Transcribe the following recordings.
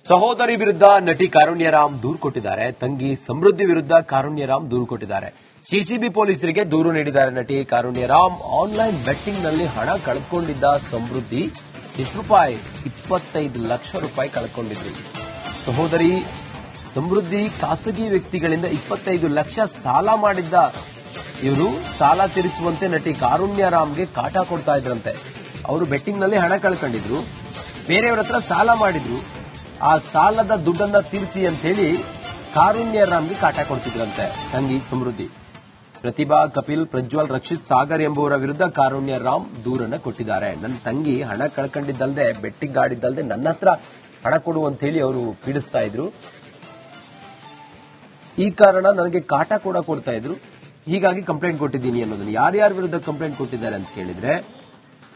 ಸಹೋದರಿ ವಿರುದ್ಧ ನಟಿ ಕಾರುಣ್ಯರಾಮ್ ದೂರು ಕೊಟ್ಟಿದ್ದಾರೆ. ತಂಗಿ ಸಮೃದ್ಧಿ ವಿರುದ್ಧ ಕಾರುಣ್ಯರಾಮ್ ದೂರು ಕೊಟ್ಟಿದ್ದಾರೆ. ಸಿಸಿಬಿ ಪೊಲೀಸರಿಗೆ ದೂರು ನೀಡಿದ್ದಾರೆ ನಟಿ ಕಾರುಣ್ಯರಾಮ್. ಆನ್ಲೈನ್ ಬೆಟ್ಟಿಂಗ್ನಲ್ಲಿ ಹಣ ಕಳೆದುಕೊಂಡಿದ್ದ ಸಮೃದ್ಧಿ ಎಷ್ಟು ರೂಪಾಯಿ 25 ಲಕ್ಷ ರೂಪಾಯಿ ಕಳೆದುಕೊಂಡಿದ್ರು. ಸಹೋದರಿ ಸಮೃದ್ಧಿ ಖಾಸಗಿ ವ್ಯಕ್ತಿಗಳಿಂದ 25 ಲಕ್ಷ ಸಾಲ ಮಾಡಿದ್ದ ಇವರು ಸಾಲ ತೀರಿಸುವಂತೆ ನಟಿ ಕಾರುಣ್ಯರಾಮ್ಗೆ ಕಾಟ ಕೊಡ್ತಾ ಇದ್ರಂತೆ. ಅವರು ಬೆಟ್ಟಿಂಗ್ನಲ್ಲಿ ಹಣ ಕಳ್ಕೊಂಡಿದ್ರು, ಬೇರೆಯವರ ಹತ್ರ ಸಾಲ ಮಾಡಿದ್ರು. ಆ ಸಾಲದ ದುಡ್ಡನ್ನ ತೀರಿಸಿ ಅಂತ ಹೇಳಿ ಕಾರುಣ್ಯರಾಮ್ಗೆ ಕಾಟ ಕೊಡ್ತಿದ್ರಂತೆ ತಂಗಿ ಸಮೃದ್ಧಿ. ಪ್ರತಿಭಾ, ಕಪಿಲ್, ಪ್ರಜ್ವಲ್, ರಕ್ಷಿತ್, ಸಾಗರ್ ಎಂಬುವರ ವಿರುದ್ಧ ಕಾರುಣ್ಯರಾಮ್ ದೂರನ್ನ ಕೊಟ್ಟಿದ್ದಾರೆ. ನನ್ನ ತಂಗಿ ಹಣ ಕಳ್ಕೊಂಡಿದ್ದಲ್ದೆ ಬೆಟ್ಟಿಂಗ್ ಆಡಿದ್ದಲ್ದೆ ನನ್ನ ಹತ್ರ ಹಣ ಕೊಡು ಅಂತ ಹೇಳಿ ಅವರು ಪೀಡಿಸ್ತಾ ಇದ್ರು. ಈ ಕಾರಣ ನನಗೆ ಕಾಟ ಕೂಡ ಕೊಡ್ತಾ ಇದ್ರು, ಹೀಗಾಗಿ ಕಂಪ್ಲೇಂಟ್ ಕೊಟ್ಟಿದ್ದೀನಿ ಅನ್ನೋದನ್ನ. ಯಾರ್ಯಾರ ವಿರುದ್ಧ ಕಂಪ್ಲೇಂಟ್ ಕೊಟ್ಟಿದ್ದಾರೆ ಅಂತ ಕೇಳಿದ್ರೆ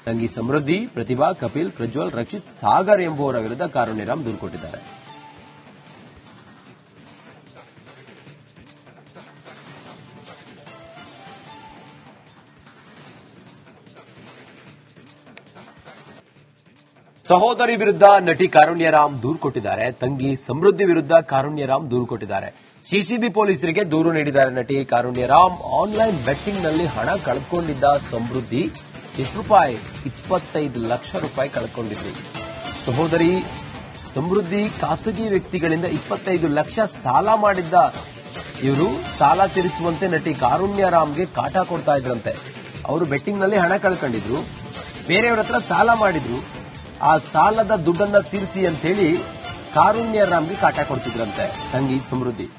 ತಂಗಿ ಸಮೃದ್ಧಿ, ಪ್ರತಿಭಾ, ಕಪಿಲ್, ಪ್ರಜ್ವಲ್, ರಕ್ಷಿತ್, ಸಾಗರ್ ಎಂಬುವರ ವಿರುದ್ಧ ಕಾರುಣ್ಯರಾಮ್ ದೂರು ಕೊಟ್ಟಿದ್ದಾರೆ. ಸಹೋದರಿ ವಿರುದ್ಧ ನಟಿ ಕಾರುಣ್ಯರಾಮ್ ದೂರು ಕೊಟ್ಟಿದ್ದಾರೆ. ತಂಗಿ ಸಮೃದ್ಧಿ ವಿರುದ್ಧ ಕಾರುಣ್ಯರಾಮ್ ದೂರು ಕೊಟ್ಟಿದ್ದಾರೆ. ಸಿಸಿಬಿ ಪೊಲೀಸರಿಗೆ ದೂರು ನೀಡಿದ್ದಾರೆ ನಟಿ ಕಾರುಣ್ಯರಾಮ್. ಆನ್ಲೈನ್ ಬೆಟ್ಟಿಂಗ್ನಲ್ಲಿ ಹಣ ಕಳೆದುಕೊಂಡಿದ್ದ ಸಮೃದ್ಧಿ ಎಷ್ಟು ರೂಪಾಯಿ 25 ಲಕ್ಷ ರೂಪಾಯಿ ಕಳೆದುಕೊಂಡಿದ್ರು. ಸಹೋದರಿ ಸಮೃದ್ಧಿ ಖಾಸಗಿ ವ್ಯಕ್ತಿಗಳಿಂದ 25 ಲಕ್ಷ ಸಾಲ ಮಾಡಿದ್ದ ಇವರು ಸಾಲ ತೀರಿಸುವಂತೆ ನಟಿ ಕಾರುಣ್ಯರಾಮ್ಗೆ ಕಾಟ ಕೊಡ್ತಾ ಇದ್ರಂತೆ. ಅವರು ಬೆಟ್ಟಿಂಗ್ನಲ್ಲಿ ಹಣ ಕಳ್ಕೊಂಡಿದ್ರು, ಬೇರೆಯವರ ಹತ್ರ ಸಾಲ ಮಾಡಿದ್ರು. ಆ ಸಾಲದ ದುಡ್ಡನ್ನ ತೀರಿಸಿ ಅಂತ ಹೇಳಿ ಕಾರುಣ್ಯರಾಮ್ಗೆ ಕಾಟ ಕೊಡ್ತಿದ್ರಂತೆ ತಂಗಿ ಸಮೃದ್ಧಿ.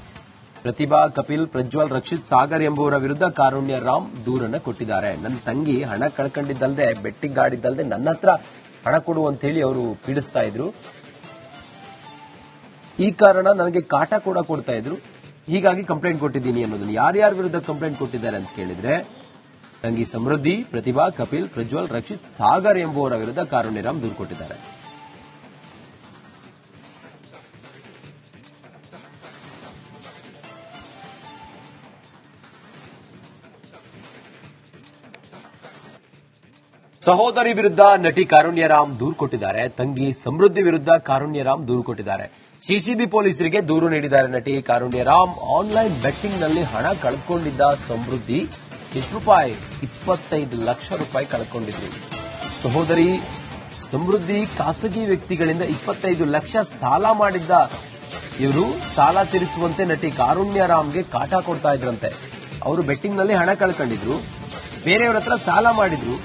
ಪ್ರತಿಭಾ, ಕಪಿಲ್, ಪ್ರಜ್ವಲ್, ರಕ್ಷಿತ್, ಸಾಗರ್ ಎಂಬುವರ ವಿರುದ್ಧ ಕಾರುಣ್ಯರಾಮ್ ದೂರನ್ನ ಕೊಟ್ಟಿದ್ದಾರೆ. ನನ್ನ ತಂಗಿ ಹಣ ಕಳ್ಕೊಂಡಿದ್ದಲ್ದೆ ಬೆಟ್ಟಿಂಗ್ ಆಡಿದ್ದಲ್ದೆ ನನ್ನ ಹತ್ರ ಹಣ ಕೊಡು ಅಂತ ಹೇಳಿ ಅವರು ಪೀಡಿಸ್ತಾ ಇದ್ರು. ಈ ಕಾರಣ ನನಗೆ ಕಾಟ ಕೂಡ ಕೊಡ್ತಾ ಇದ್ರು, ಹೀಗಾಗಿ ಕಂಪ್ಲೇಂಟ್ ಕೊಟ್ಟಿದ್ದೀನಿ ಅನ್ನೋದನ್ನ. ಯಾರ್ಯಾರ ವಿರುದ್ಧ ಕಂಪ್ಲೇಂಟ್ ಕೊಟ್ಟಿದ್ದಾರೆ ಅಂತ ಕೇಳಿದ್ರೆ ತಂಗಿ ಸಮೃದ್ಧಿ, ಪ್ರತಿಭಾ, ಕಪಿಲ್, ಪ್ರಜ್ವಲ್, ರಕ್ಷಿತ್, ಸಾಗರ್ ಎಂಬುವರ ವಿರುದ್ಧ ಕಾರುಣ್ಯರಾಮ್ ದೂರು ಕೊಟ್ಟಿದ್ದಾರೆ. ಸಹೋದರಿ ವಿರುದ್ಧ ನಟಿ ಕಾರುಣ್ಯರಾಮ್ ದೂರು ಕೊಟ್ಟಿದ್ದಾರೆ. ತಂಗಿ ಸಮೃದ್ಧಿ ವಿರುದ್ಧ ಕಾರುಣ್ಯರಾಮ್ ದೂರು ಕೊಟ್ಟಿದ್ದಾರೆ. ಸಿಸಿಬಿ ಪೊಲೀಸರಿಗೆ ದೂರು ನೀಡಿದ್ದಾರೆ ನಟಿ ಕಾರುಣ್ಯರಾಮ್. ಆನ್ಲೈನ್ ಬೆಟ್ಟಿಂಗ್ನಲ್ಲಿ ಹಣ ಕಳೆದುಕೊಂಡಿದ್ದ ಸಮೃದ್ಧಿ ಎಷ್ಟು ರೂಪಾಯಿ 25 ಲಕ್ಷ ರೂಪಾಯಿ ಕಳೆದುಕೊಂಡಿದ್ರು. ಸಹೋದರಿ ಸಮೃದ್ಧಿ ಖಾಸಗಿ ವ್ಯಕ್ತಿಗಳಿಂದ 25 ಲಕ್ಷ ಸಾಲ ಮಾಡಿದ್ದ ಇವರು ಸಾಲ ತೀರಿಸುವಂತೆ ನಟಿ ಕಾರುಣ್ಯರಾಮ್ಗೆ ಕಾಟ ಕೊಡ್ತಾ ಇದ್ರಂತೆ. ಅವರು ಬೆಟ್ಟಿಂಗ್ನಲ್ಲಿ ಹಣ ಕಳ್ಕೊಂಡಿದ್ರು, ಬೇರೆಯವರ ಹತ್ರ ಸಾಲ ಮಾಡಿದ್ರು.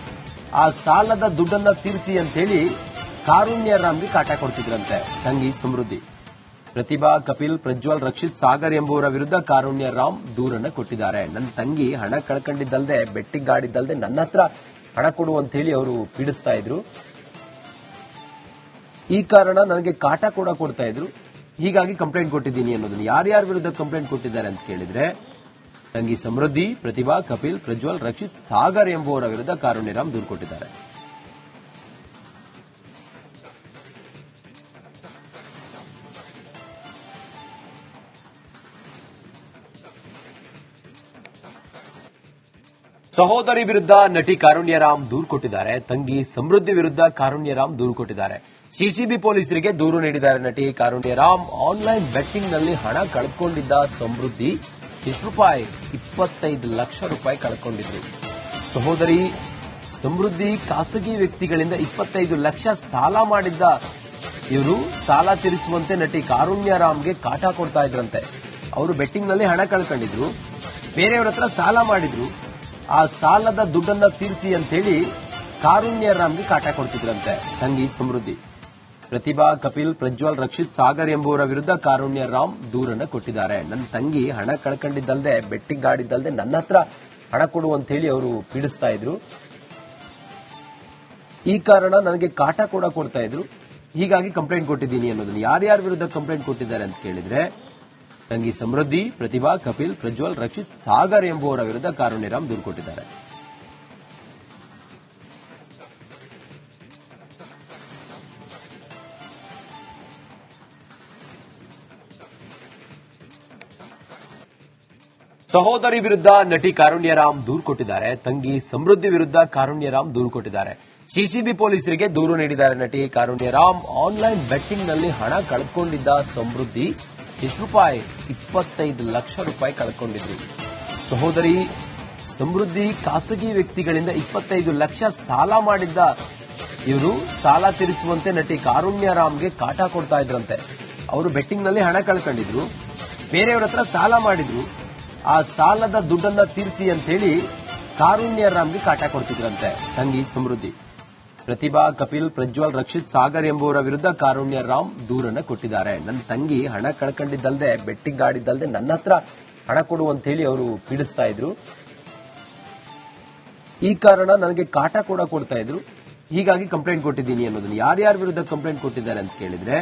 ಆ ಸಾಲದ ದುಡ್ಡನ್ನ ತೀರಿಸಿ ಅಂತ ಹೇಳಿ ಕಾರುಣ್ಯರಾಮ್ಗೆ ಕಾಟ ಕೊಡ್ತಿದ್ರಂತೆ ತಂಗಿ ಸಮೃದ್ಧಿ. ಪ್ರತಿಭಾ, ಕಪಿಲ್, ಪ್ರಜ್ವಲ್, ರಕ್ಷಿತ್, ಸಾಗರ್ ಎಂಬುವರ ವಿರುದ್ಧ ಕಾರುಣ್ಯರಾಮ್ ದೂರನ್ನ ಕೊಟ್ಟಿದ್ದಾರೆ. ನನ್ನ ತಂಗಿ ಹಣ ಕಳ್ಕೊಂಡಿದ್ದಲ್ದೆ ಬೆಟ್ಟಿಂಗ್ ಆಡಿದ್ದಲ್ದೆ ನನ್ನ ಹತ್ರ ಹಣ ಕೊಡು ಅಂತ ಹೇಳಿ ಅವರು ಪೀಡಿಸ್ತಾ ಇದ್ರು. ಈ ಕಾರಣ ನನಗೆ ಕಾಟ ಕೂಡ ಕೊಡ್ತಾ ಇದ್ರು, ಹೀಗಾಗಿ ಕಂಪ್ಲೇಂಟ್ ಕೊಟ್ಟಿದ್ದೀನಿ ಅನ್ನೋದನ್ನ. ಯಾರ್ಯಾರ ವಿರುದ್ಧ ಕಂಪ್ಲೇಂಟ್ ಕೊಟ್ಟಿದ್ದಾರೆ ಅಂತ ಕೇಳಿದ್ರೆ ತಂಗಿ ಸಮೃದ್ಧಿ, ಪ್ರತಿಭಾ, ಕಪಿಲ್, ಪ್ರಜ್ವಲ್, ರಕ್ಷಿತ್, ಸಾಗರ್ ಎಂಬುವರ ವಿರುದ್ಧ ಕಾರುಣ್ಯರಾಮ್ ದೂರು ಕೊಟ್ಟಿದ್ದಾರೆ. ಸಹೋದರಿ ವಿರುದ್ಧ ನಟಿ ಕಾರುಣ್ಯರಾಮ್ ದೂರು ಕೊಟ್ಟಿದ್ದಾರೆ. ತಂಗಿ ಸಮೃದ್ಧಿ ವಿರುದ್ಧ ಕಾರುಣ್ಯರಾಮ್ ದೂರು ಕೊಟ್ಟಿದ್ದಾರೆ. ಸಿಸಿಬಿ ಪೊಲೀಸರಿಗೆ ದೂರು ನೀಡಿದ್ದಾರೆ ನಟಿ ಕಾರುಣ್ಯರಾಮ್. ಆನ್ಲೈನ್ ಬೆಟ್ಟಿಂಗ್ನಲ್ಲಿ ಹಣ ಕಳೆದುಕೊಂಡಿದ್ದ ಸಮೃದ್ಧಿ ಎಷ್ಟು ರೂಪಾಯಿ 25 ಲಕ್ಷ ರೂಪಾಯಿ ಕಳ್ಕೊಂಡಿದ್ರು. ಸಹೋದರಿ ಸಮೃದ್ಧಿ ಖಾಸಗಿ ವ್ಯಕ್ತಿಗಳಿಂದ 25 ಲಕ್ಷ ಸಾಲ ಮಾಡಿದ್ದ ಇವರು ಸಾಲ ತೀರಿಸುವಂತೆ ನಟಿ ಕಾರುಣ್ಯರಾಮ್ಗೆ ಕಾಟ ಕೊಡ್ತಾ ಇದ್ರಂತೆ. ಅವರು ಬೆಟ್ಟಿಂಗ್ನಲ್ಲಿ ಹಣ ಕಳ್ಕೊಂಡಿದ್ರು, ಬೇರೆಯವರ ಹತ್ರ ಸಾಲ ಮಾಡಿದ್ರು. ಆ ಸಾಲದ ದುಡ್ಡನ್ನ ತೀರಿಸಿ ಅಂತ ಹೇಳಿ ಕಾರುಣ್ಯರಾಮ್ಗೆ ಕಾಟ ಕೊಡ್ತಿದ್ರಂತೆ ತಂಗಿ ಸಮೃದ್ಧಿ. ಪ್ರತಿಭಾ, ಕಪಿಲ್, ಪ್ರಜ್ವಲ್, ರಕ್ಷಿತ್, ಸಾಗರ್ ಎಂಬುವರ ವಿರುದ್ಧ ಕಾರುಣ್ಯರಾಮ್ ದೂರನ್ನ ಕೊಟ್ಟಿದ್ದಾರೆ. ನನ್ನ ತಂಗಿ ಹಣ ಕಳ್ಕೊಂಡಿದ್ದಲ್ದೆ ಬೆಟ್ಟಿಂಗ್ ಆಡಿದ್ದಲ್ದೆ ನನ್ನ ಹತ್ರ ಹಣ ಕೊಡು ಅಂತ ಹೇಳಿ ಅವರು ಪೀಡಿಸ್ತಾ ಇದ್ರು. ಈ ಕಾರಣ ನನಗೆ ಕಾಟ ಕೂಡ ಕೊಡ್ತಾ ಇದ್ರು, ಹೀಗಾಗಿ ಕಂಪ್ಲೇಂಟ್ ಕೊಟ್ಟಿದ್ದೀನಿ ಅನ್ನೋದನ್ನ. ಯಾರ್ಯಾರ ವಿರುದ್ಧ ಕಂಪ್ಲೇಂಟ್ ಕೊಟ್ಟಿದ್ದಾರೆ ಅಂತ ಕೇಳಿದ್ರೆ ತಂಗಿ ಸಮೃದ್ಧಿ, ಪ್ರತಿಭಾ, ಕಪಿಲ್, ಪ್ರಜ್ವಲ್, ರಕ್ಷಿತ್, ಸಾಗರ್ ಎಂಬುವರ ವಿರುದ್ಧ ಕಾರುಣ್ಯರಾಮ್ ದೂರು ಕೊಟ್ಟಿದ್ದಾರೆ. ಸಹೋದರಿ ವಿರುದ್ಧ ನಟಿ ಕಾರುಣ್ಯರಾಮ್ ದೂರು ಕೊಟ್ಟಿದ್ದಾರೆ. ತಂಗಿ ಸಮೃದ್ಧಿ ವಿರುದ್ಧ ಕಾರುಣ್ಯರಾಮ್ ದೂರು ಕೊಟ್ಟಿದ್ದಾರೆ. ಸಿಸಿಬಿ ಪೊಲೀಸರಿಗೆ ದೂರು ನೀಡಿದ್ದಾರೆ ನಟಿ ಕಾರುಣ್ಯ ರಾಮ್. ಆನ್ಲೈನ್ ಬೆಟ್ಟಿಂಗ್ ನಲ್ಲಿ ಹಣ ಕಳೆದುಕೊಂಡಿದ್ದ ಸಮೃದ್ಧಿ ಎಷ್ಟು ರೂಪಾಯಿ? 25 ಲಕ್ಷ ರೂಪಾಯಿ ಕಳೆದುಕೊಂಡಿದ್ರು. ಸಹೋದರಿ ಸಮೃದ್ಧಿ ಖಾಸಗಿ ವ್ಯಕ್ತಿಗಳಿಂದ 25 ಲಕ್ಷ ಸಾಲ ಮಾಡಿದ್ದ ಇವರು ಸಾಲ ತೀರಿಸುವಂತೆ ನಟಿ ಕಾರುಣ್ಯ ರಾಮ್ಗೆ ಕಾಟ ಕೊಡ್ತಾ ಇದ್ರಂತೆ. ಅವರು ಬೆಟ್ಟಿಂಗ್ ನಲ್ಲಿ ಹಣ ಕಳ್ಕೊಂಡಿದ್ರು, ಬೇರೆಯವರ ಹತ್ರ ಸಾಲ ಮಾಡಿದ್ರು. ಆ ಸಾಲದ ದುಡ್ಡನ್ನ ತೀರಿಸಿ ಅಂತ ಹೇಳಿ ಕಾರುಣ್ಯ ರಾಮ್ಗೆ ಕಾಟ ಕೊಡ್ತಿದ್ರಂತೆ ತಂಗಿ ಸಮೃದ್ಧಿ. ಪ್ರತಿಭಾ, ಕಪಿಲ್, ಪ್ರಜ್ವಲ್, ರಕ್ಷಿತ್, ಸಾಗರ್ ಎಂಬುವರ ವಿರುದ್ಧ ಕಾರುಣ್ಯ ರಾಮ್ ದೂರನ್ನ ಕೊಟ್ಟಿದ್ದಾರೆ. ನನ್ನ ತಂಗಿ ಹಣ ಕಳ್ಕೊಂಡಿದ್ದಲ್ದೆ ಬೆಟ್ಟಿಂಗ್ ಆಡಿದ್ದಲ್ದೆ ನನ್ನ ಹತ್ರ ಹಣ ಕೊಡು ಅಂತ ಹೇಳಿ ಅವರು ಪೀಡಿಸ್ತಾ ಇದ್ರು. ಈ ಕಾರಣ ನನಗೆ ಕಾಟ ಕೂಡ ಕೊಡ್ತಾ ಇದ್ರು, ಹೀಗಾಗಿ ಕಂಪ್ಲೇಂಟ್ ಕೊಟ್ಟಿದ್ದೀನಿ ಅನ್ನೋದನ್ನ. ಯಾರ್ಯಾರ ವಿರುದ್ಧ ಕಂಪ್ಲೇಂಟ್ ಕೊಟ್ಟಿದ್ದಾರೆ ಅಂತ ಕೇಳಿದ್ರೆ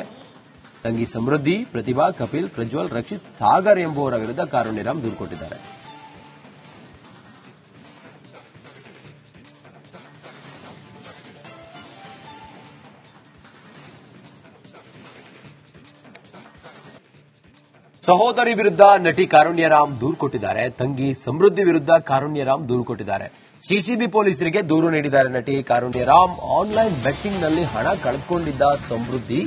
ತಂಗಿ ಸಮೃದ್ಧಿ, ಪ್ರತಿಭಾ, ಕಪಿಲ್, ಪ್ರಜ್ವಲ್, ರಕ್ಷಿತ್, ಸಾಗರ್ ಎಂಬುವರ ವಿರುದ್ಧ ಕಾರುಣ್ಯ ರಾಮ್ ದೂರು ಕೊಟ್ಟಿದ್ದಾರೆ. ಸಹೋದರಿ ವಿರುದ್ಧ ನಟಿ ಕಾರುಣ್ಯ ರಾಮ್ ದೂರು ಕೊಟ್ಟಿದ್ದಾರೆ. ತಂಗಿ ಸಮೃದ್ಧಿ ವಿರುದ್ಧ ಕಾರುಣ್ಯ ರಾಮ್ ದೂರು ಕೊಟ್ಟಿದ್ದಾರೆ. ಸಿಸಿಬಿ ಪೊಲೀಸರಿಗೆ ದೂರು ನೀಡಿದ್ದಾರೆ ನಟಿ ಕಾರುಣ್ಯ ರಾಮ್. ಆನ್ಲೈನ್ ಬೆಟ್ಟಿಂಗ್ ನಲ್ಲಿ ಹಣ ಕಳೆದುಕೊಂಡಿದ್ದ ಸಮೃದ್ಧಿ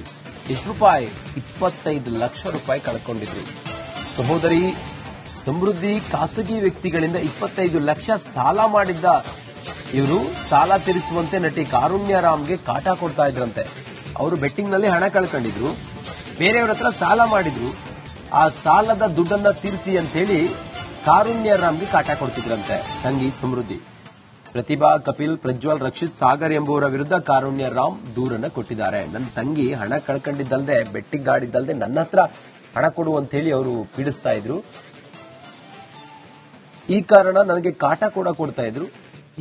ಎಷ್ಟು ರೂಪಾಯಿ? 25 ಲಕ್ಷ ರೂಪಾಯಿ ಕಳೆದುಕೊಂಡಿದ್ರು. ಸಹೋದರಿ ಸಮೃದ್ಧಿ ಖಾಸಗಿ ವ್ಯಕ್ತಿಗಳಿಂದ 25 ಲಕ್ಷ ಸಾಲ ಮಾಡಿದ್ದ ಇವರು ಸಾಲ ತೀರಿಸುವಂತೆ ನಟಿ ಕಾರುಣ್ಯ ರಾಮ್ಗೆ ಕಾಟ ಕೊಡ್ತಾ ಇದ್ರಂತೆ. ಅವರು ಬೆಟ್ಟಿಂಗ್ ನಲ್ಲಿ ಹಣ ಕಳ್ಕೊಂಡಿದ್ರು, ಬೇರೆಯವರ ಹತ್ರ ಸಾಲ ಮಾಡಿದ್ರು. ಆ ಸಾಲದ ದುಡ್ಡನ್ನ ತೀರಿಸಿ ಅಂತ ಹೇಳಿ ಕಾರುಣ್ಯ ರಾಮ್ಗೆ ಕಾಟ ಕೊಡ್ತಿದ್ರಂತೆ ತಂಗಿ ಸಮೃದ್ಧಿ. ಪ್ರತಿಭಾ, ಕಪಿಲ್, ಪ್ರಜ್ವಲ್, ರಕ್ಷಿತ್, ಸಾಗರ್ ಎಂಬುವರ ವಿರುದ್ಧ ಕಾರುಣ್ಯ ರಾಮ್ ದೂರನ್ನ ಕೊಟ್ಟಿದ್ದಾರೆ. ನನ್ನ ತಂಗಿ ಹಣ ಕಳ್ಕೊಂಡಿದ್ದಲ್ದೆ ಬೆಟ್ಟಿಂಗ್ ಆಡಿದ್ದಲ್ದೆ ನನ್ನ ಹತ್ರ ಹಣ ಕೊಡು ಅಂತ ಹೇಳಿ ಅವರು ಪೀಡಿಸ್ತಾ ಇದ್ರು. ಈ ಕಾರಣ ನನಗೆ ಕಾಟ ಕೂಡ ಕೊಡ್ತಾ ಇದ್ರು,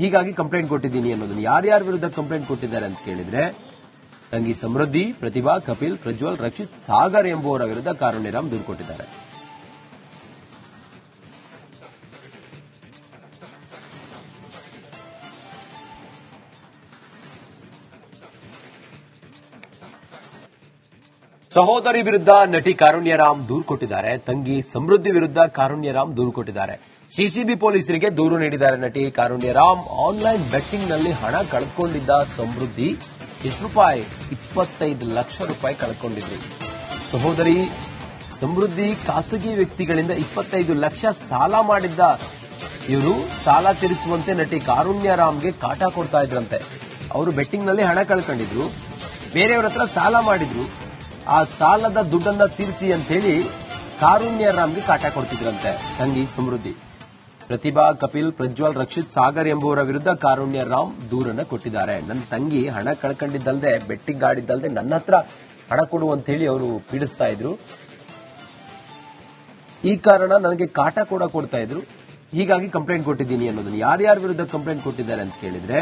ಹೀಗಾಗಿ ಕಂಪ್ಲೇಂಟ್ ಕೊಟ್ಟಿದ್ದೀನಿ ಅನ್ನೋದನ್ನ. ಯಾರ್ಯಾರ ವಿರುದ್ಧ ಕಂಪ್ಲೇಂಟ್ ಕೊಟ್ಟಿದ್ದಾರೆ ಅಂತ ಕೇಳಿದ್ರೆ ತಂಗಿ ಸಮೃದ್ಧಿ, ಪ್ರತಿಭಾ, ಕಪಿಲ್, ಪ್ರಜ್ವಲ್, ರಕ್ಷಿತ್, ಸಾಗರ್ ಎಂಬುವರ ವಿರುದ್ಧ ಕಾರುಣ್ಯ ರಾಮ್ ದೂರು ಕೊಟ್ಟಿದ್ದಾರೆ. ಸಹೋದರಿ ವಿರುದ್ಧ ನಟಿ ಕಾರುಣ್ಯ ರಾಮ್ ದೂರು ಕೊಟ್ಟಿದ್ದಾರೆ. ತಂಗಿ ಸಮೃದ್ಧಿ ವಿರುದ್ಧ ಕಾರುಣ್ಯ ರಾಮ್ ದೂರು ಕೊಟ್ಟಿದ್ದಾರೆ. ಸಿಸಿಬಿ ಪೊಲೀಸರಿಗೆ ದೂರು ನೀಡಿದ್ದಾರೆ ನಟಿ ಕಾರುಣ್ಯ ರಾಮ್. ಆನ್ಲೈನ್ ಬೆಟ್ಟಿಂಗ್ ನಲ್ಲಿ ಹಣ ಕಳೆದುಕೊಂಡಿದ್ದ ಸಮೃದ್ಧಿ ಎಷ್ಟು ರೂಪಾಯಿ? 25 ಲಕ್ಷ ರೂಪಾಯಿ ಕಳ್ಕೊಂಡಿದ್ರು. ಸಹೋದರಿ ಸಮೃದ್ಧಿ ಖಾಸಗಿ ವ್ಯಕ್ತಿಗಳಿಂದ 25 ಲಕ್ಷ ಸಾಲ ಮಾಡಿದ್ದ ಇವರು ಸಾಲ ತೀರಿಸುವಂತೆ ನಟಿ ಕಾರುಣ್ಯ ರಾಮ್ಗೆ ಕಾಟ ಕೊಡ್ತಾ ಇದ್ರಂತೆ. ಅವರು ಬೆಟ್ಟಿಂಗ್ ನಲ್ಲಿ ಹಣ ಕಳ್ಕೊಂಡಿದ್ರು, ಬೇರೆಯವರ ಹತ್ರ ಸಾಲ ಮಾಡಿದ್ರು. ಆ ಸಾಲದ ದುಡ್ಡನ್ನ ತೀರಿಸಿ ಅಂತ ಹೇಳಿ ಕಾರುಣ್ಯ ರಾಮ್ಗೆ ಕಾಟ ಕೊಡ್ತಿದ್ರಂತೆ ತಂಗಿ ಸಮೃದ್ಧಿ. ಪ್ರತಿಭಾ, ಕಪಿಲ್, ಪ್ರಜ್ವಲ್, ರಕ್ಷಿತ್, ಸಾಗರ್ ಎಂಬುವರ ವಿರುದ್ಧ ಕಾರುಣ್ಯ ರಾಮ್ ದೂರನ್ನ ಕೊಟ್ಟಿದ್ದಾರೆ. ನನ್ನ ತಂಗಿ ಹಣ ಕಳ್ಕೊಂಡಿದ್ದಲ್ದೆ ಬೆಟ್ಟಿಂಗ್ ಆಡಿದ್ದಲ್ದೆ ನನ್ನ ಹತ್ರ ಹಣ ಕೊಡು ಅಂತ ಹೇಳಿ ಅವರು ಪೀಡಿಸ್ತಾ ಇದ್ರು. ಈ ಕಾರಣ ನನಗೆ ಕಾಟ ಕೂಡ ಕೊಡ್ತಾ ಇದ್ರು, ಹೀಗಾಗಿ ಕಂಪ್ಲೇಂಟ್ ಕೊಟ್ಟಿದ್ದೀನಿ ಅನ್ನೋದನ್ನ. ಯಾರ್ಯಾರ ವಿರುದ್ಧ ಕಂಪ್ಲೇಂಟ್ ಕೊಟ್ಟಿದ್ದಾರೆ ಅಂತ ಕೇಳಿದ್ರೆ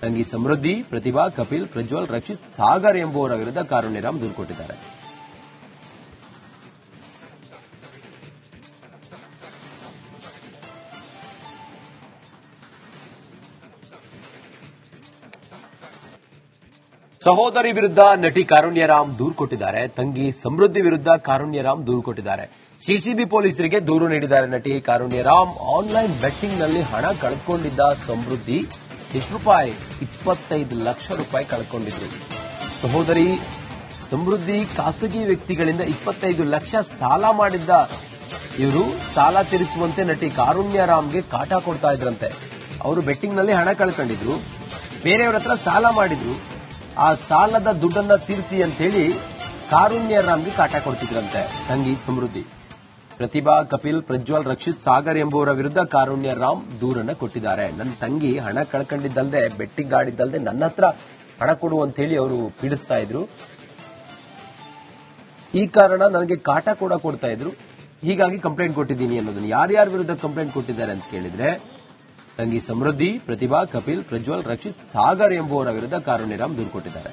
ತಂಗಿ ಸಮೃದ್ಧಿ, ಪ್ರತಿಭಾ, ಕಪಿಲ್, ಪ್ರಜ್ವಲ್, ರಕ್ಷಿತ್, ಸಾಗರ್ ಎಂಬುವರ ವಿರುದ್ಧ ಕಾರುಣ್ಯ ರಾಮ್ ದೂರು ಕೊಟ್ಟಿದ್ದಾರೆ. ಸಹೋದರಿ ವಿರುದ್ಧ ನಟಿ ಕಾರುಣ್ಯ ರಾಮ್ ದೂರು ಕೊಟ್ಟಿದ್ದಾರೆ. ತಂಗಿ ಸಮೃದ್ಧಿ ವಿರುದ್ಧ ಕಾರುಣ್ಯ ರಾಮ್ ದೂರು ಕೊಟ್ಟಿದ್ದಾರೆ. ಸಿಸಿಬಿ ಪೊಲೀಸರಿಗೆ ದೂರು ನೀಡಿದ್ದಾರೆ ನಟಿ ಕಾರುಣ್ಯ ರಾಮ್. ಆನ್ಲೈನ್ ಬೆಟ್ಟಿಂಗ್ ನಲ್ಲಿ ಹಣ ಕಳೆದುಕೊಂಡಿದ್ದ ಸಮೃದ್ಧಿ ಎಷ್ಟು ರೂಪಾಯಿ? 25 ಲಕ್ಷ ರೂಪಾಯಿ ಕಳ್ಕೊಂಡಿದ್ರು. ಸಹೋದರಿ ಸಮೃದ್ಧಿ ಖಾಸಗಿ ವ್ಯಕ್ತಿಗಳಿಂದ 25 ಲಕ್ಷ ಸಾಲ ಮಾಡಿದ್ದ ಇವರು ಸಾಲ ತೀರಿಸುವಂತೆ ನಟಿ ಕಾರುಣ್ಯ ರಾಮ್ಗೆ ಕಾಟ ಕೊಡ್ತಾ ಇದ್ರಂತೆ. ಅವರು ಬೆಟ್ಟಿಂಗ್ ನಲ್ಲಿ ಹಣ ಕಳ್ಕೊಂಡಿದ್ರು, ಬೇರೆಯವರ ಹತ್ರ ಸಾಲ ಮಾಡಿದ್ರು. ಆ ಸಾಲದ ದುಡ್ಡನ್ನ ತೀರಿಸಿ ಅಂತ ಹೇಳಿ ಕಾರುಣ್ಯ ರಾಮ್ಗೆ ಕಾಟ ಕೊಡ್ತಿದ್ರಂತೆ ತಂಗಿ ಸಮೃದ್ಧಿ. ಪ್ರತಿಭಾ, ಕಪಿಲ್, ಪ್ರಜ್ವಲ್, ರಕ್ಷಿತ್, ಸಾಗರ್ ಎಂಬುವರ ವಿರುದ್ಧ ಕಾರುಣ್ಯ ರಾಮ್ ದೂರನ್ನ ಕೊಟ್ಟಿದ್ದಾರೆ. ನನ್ನ ತಂಗಿ ಹಣ ಕಳ್ಕೊಂಡಿದ್ದಲ್ದೆ ಬೆಟ್ಟಿಂಗ್ ಆಡಿದ್ದಲ್ದೆ ನನ್ನ ಹತ್ರ ಹಣ ಕೊಡು ಅಂತ ಹೇಳಿ ಅವರು ಪೀಡಿಸ್ತಾ ಇದ್ರು. ಈ ಕಾರಣ ನನಗೆ ಕಾಟ ಕೂಡ ಕೊಡ್ತಾ ಇದ್ರು, ಹೀಗಾಗಿ ಕಂಪ್ಲೇಂಟ್ ಕೊಟ್ಟಿದ್ದೀನಿ ಅನ್ನೋದನ್ನ. ಯಾರ್ಯಾರ ವಿರುದ್ಧ ಕಂಪ್ಲೇಂಟ್ ಕೊಟ್ಟಿದ್ದಾರೆ ಅಂತ ಕೇಳಿದ್ರೆ ತಂಗಿ ಸಮೃದ್ಧಿ, ಪ್ರತಿಭಾ, ಕಪಿಲ್, ಪ್ರಜ್ವಲ್, ರಕ್ಷಿತ್, ಸಾಗರ್ ಎಂಬುವರ ವಿರುದ್ಧ ಕಾರುಣ್ಯ ರಾಮ್ ದೂರು ಕೊಟ್ಟಿದ್ದಾರೆ.